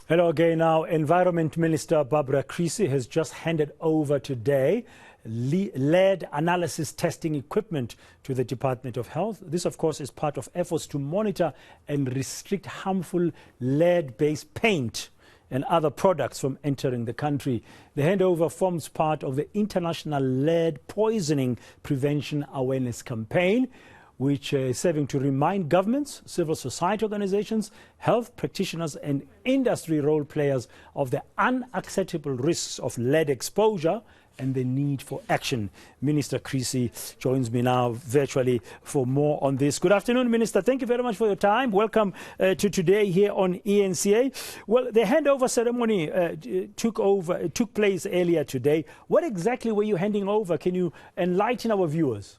Hello again. Now, Environment Minister Barbara Greecy has just handed over today lead analysis testing equipment to the Department of Health. This, of course, is part of efforts to monitor and restrict harmful lead-based paint and other products from entering the country. The handover forms part of the International Lead Poisoning Prevention Awareness Campaign, which is serving to remind governments, civil society organizations, health practitioners and industry role players of the unacceptable risks of lead exposure and the need for action. Minister Greecy joins me now virtually for more on this. Good afternoon, Minister. Thank you very much for your time. Welcome to today here on eNCA. Well, the handover ceremony took place earlier today. What exactly were you handing over? Can you enlighten our viewers?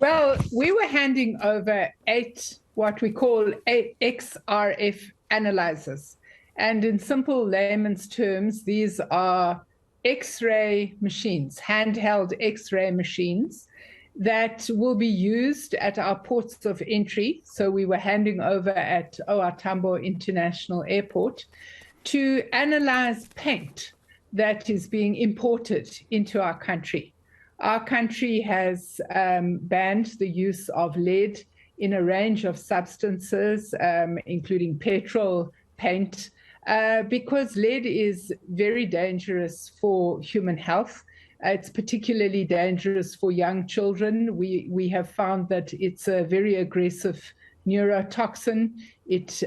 Well, we were handing over 8 what we call XRF analyzers. And in simple layman's terms, these are X-ray machines, handheld X-ray machines that will be used at our ports of entry. So we were handing over at OR Tambo International Airport to analyze paint that is being imported into our country. Our country has banned the use of lead in a range of substances, including petrol, paint, because lead is very dangerous for human health. It's particularly dangerous for young children. We have found that it's a very aggressive neurotoxin. It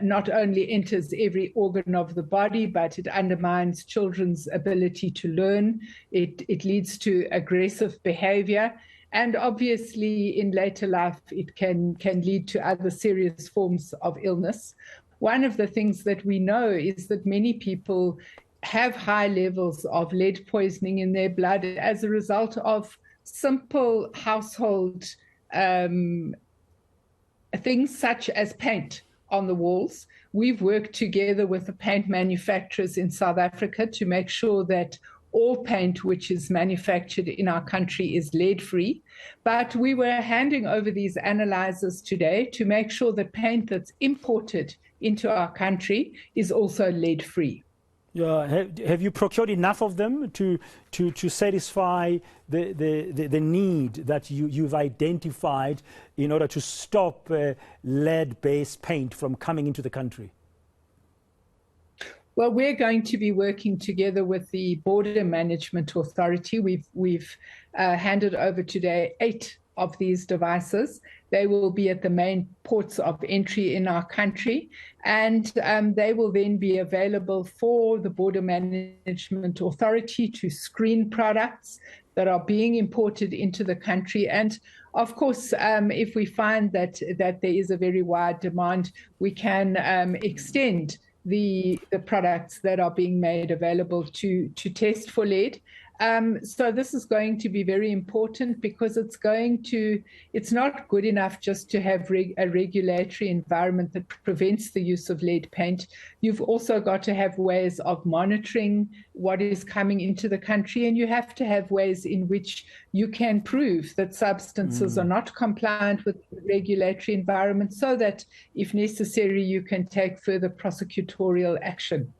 not only enters every organ of the body, but it undermines children's ability to learn. It leads to aggressive behavior. And obviously, in later life, it can lead to other serious forms of illness. One of the things that we know is that many people have high levels of lead poisoning in their blood as a result of simple household things such as paint on the walls. We've worked together with the paint manufacturers in South Africa to make sure that all paint which is manufactured in our country is lead-free. But we were handing over these analyzers today to make sure that paint that's imported into our country is also lead-free. Yeah, have you procured enough of them to satisfy the need that you've identified in order to stop lead-based paint from coming into the country? Well, we're going to be working together with the Border Management Authority. We've handed over today 8 of these devices. They will be at the main ports of entry in our country, and they will then be available for the Border Management Authority to screen products that are being imported into the country. And of course, if we find that there is a very wide demand, we can extend the products that are being made available to test for lead. So this is going to be very important because it's not good enough just to have a regulatory environment that prevents the use of lead paint. You've also got to have ways of monitoring what is coming into the country, and you have to have ways in which you can prove that substances are not compliant with the regulatory environment so that, if necessary, you can take further prosecutorial action.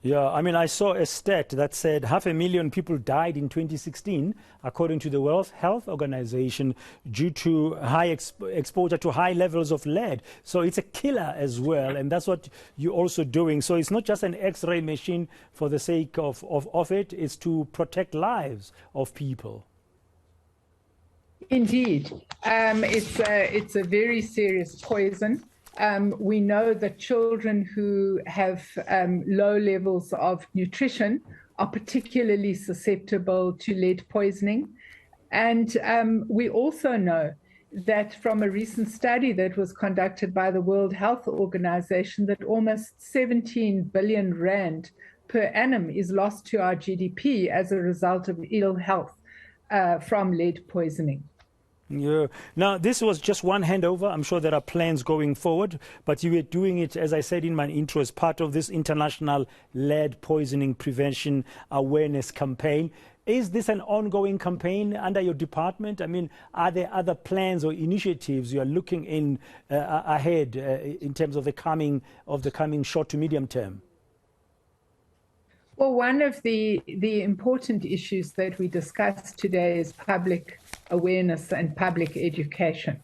Yeah, I mean, I saw a stat that said 500,000 people died in 2016, according to the World Health Organization, due to high exposure to high levels of lead. So it's a killer as well, and that's what you're also doing. So it's not just an X-ray machine for the sake of it, it's to protect lives of people. Indeed. It's a very serious poison. We know that children who have low levels of nutrition are particularly susceptible to lead poisoning. And we also know that from a recent study that was conducted by the World Health Organization that almost 17 billion rand per annum is lost to our GDP as a result of ill health from lead poisoning. Yeah. Now, this was just one handover. I'm sure there are plans going forward, but you were doing it, as I said in my intro, as part of this International Lead Poisoning Prevention Awareness Campaign. Is this an ongoing campaign under your department? I mean, are there other plans or initiatives you are looking in ahead in terms of the coming short to medium term? Well, one of the important issues that we discussed today is public awareness and public education.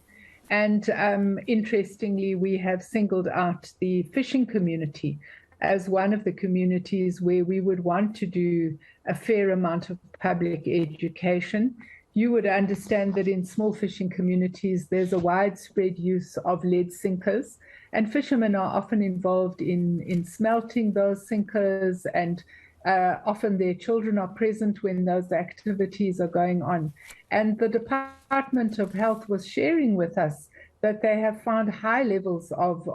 And interestingly, we have singled out the fishing community as one of the communities where we would want to do a fair amount of public education. You would understand that in small fishing communities, there's a widespread use of lead sinkers, and fishermen are often involved in smelting those sinkers, and often their children are present when those activities are going on. And the Department of Health was sharing with us that they have found high levels of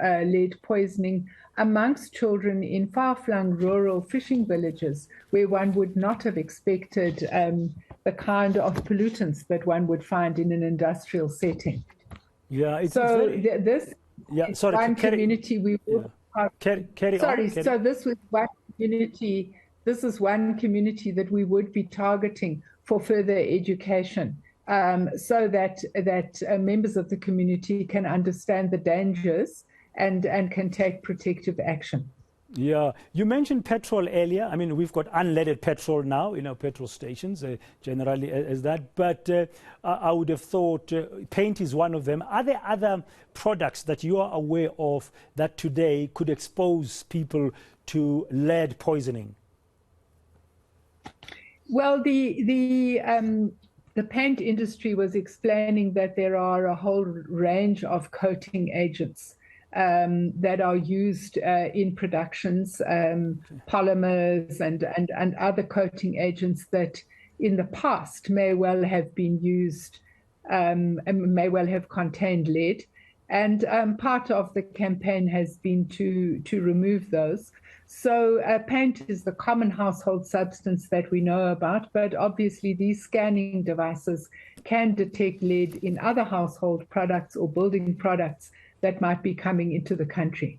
lead poisoning amongst children in far-flung rural fishing villages where one would not have expected the kind of pollutants that one would find in an industrial setting. Yeah, it's so very... this yeah, sorry, one community we would... Carry sorry, on. So this was one community, this is one community that we would be targeting for further education. So that members of the community can understand the dangers and can take protective action. Yeah, you mentioned petrol earlier. I mean, we've got unleaded petrol now in our petrol stations, generally as that. But I would have thought paint is one of them. Are there other products that you are aware of that today could expose people to lead poisoning? Well, the paint industry was explaining that there are a whole range of coating agents that are used in productions, polymers and other coating agents that in the past may well have been used and may well have contained lead. And part of the campaign has been to remove those. So paint is the common household substance that we know about, but obviously these scanning devices can detect lead in other household products or building products that might be coming into the country.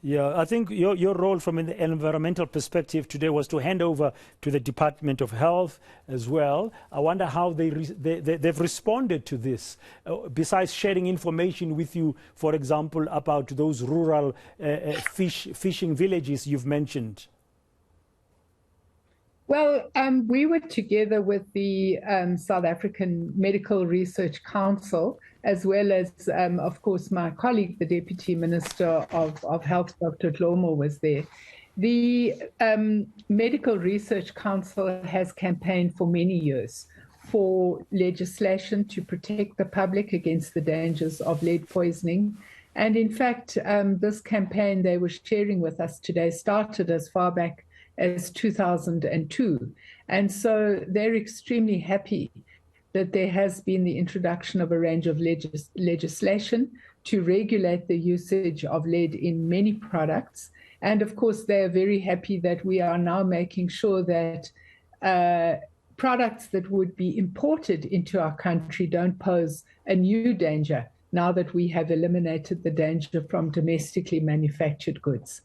Yeah, I think your role from an environmental perspective today was to hand over to the Department of Health as well. I wonder how they've responded to this, besides sharing information with you, for example, about those rural fishing villages you've mentioned. Well, we were together with the South African Medical Research Council, as well as, of course, my colleague, the Deputy Minister of Health, Dr. Dlomo, was there. The Medical Research Council has campaigned for many years for legislation to protect the public against the dangers of lead poisoning. And in fact, this campaign they were sharing with us today started as far back as 2002. And so they're extremely happy that there has been the introduction of a range of legislation to regulate the usage of lead in many products. And of course, they're very happy that we are now making sure that products that would be imported into our country don't pose a new danger now that we have eliminated the danger from domestically manufactured goods.